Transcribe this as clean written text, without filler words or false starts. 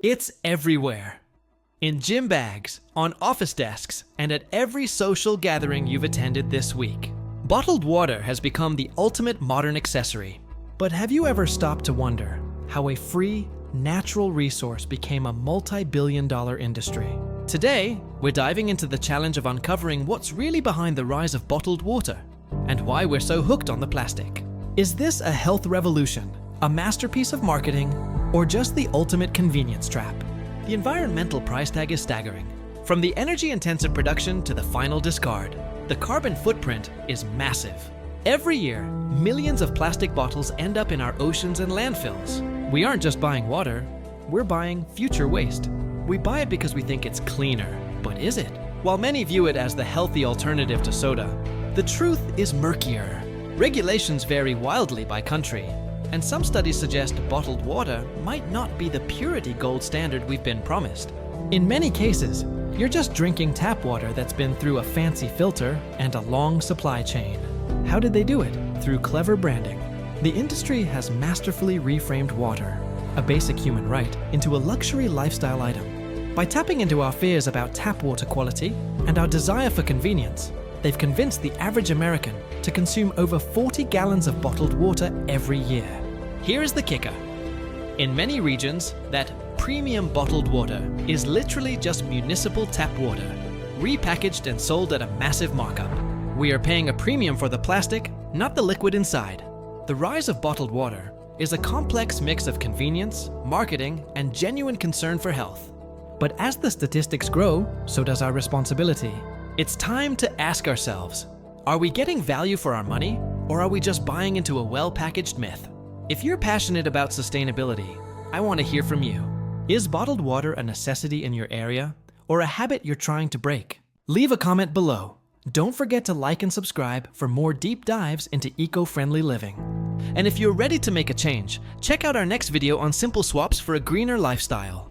It's everywhere. In gym bags, on office desks, and at every social gathering you've attended this week. Bottled water has become the ultimate modern accessory. But have you ever stopped to wonder how a free, natural resource became a multi-billion-dollar industry? Today, we're diving into the challenge of uncovering what's really behind the rise of bottled water and why we're so hooked on the plastic. Is this a health revolution, a masterpiece of marketing, or just the ultimate convenience trap? The environmental price tag is staggering. From the energy-intensive production to the final discard, the carbon footprint is massive. Every year, millions of plastic bottles end up in our oceans and landfills. We aren't just buying water, we're buying future waste. We buy it because we think it's cleaner, but is it? While many view it as the healthy alternative to soda, the truth is murkier. Regulations vary wildly by country, and some studies suggest bottled water might not be the purity gold standard we've been promised. In many cases, you're just drinking tap water that's been through a fancy filter and a long supply chain. How did they do it? Through clever branding. The industry has masterfully reframed water, a basic human right, into a luxury lifestyle item. By tapping into our fears about tap water quality and our desire for convenience, they've convinced the average American to consume over 40 gallons of bottled water every year. Here is the kicker. In many regions, that premium bottled water is literally just municipal tap water, repackaged and sold at a massive markup. We are paying a premium for the plastic, not the liquid inside. The rise of bottled water is a complex mix of convenience, marketing, and genuine concern for health. But as the statistics grow, so does our responsibility. It's time to ask ourselves, are we getting value for our money, or are we just buying into a well-packaged myth? If you're passionate about sustainability, I want to hear from you. Is bottled water a necessity in your area, or a habit you're trying to break? Leave a comment below. Don't forget to like and subscribe for more deep dives into eco-friendly living. And if you're ready to make a change, check out our next video on simple swaps for a greener lifestyle.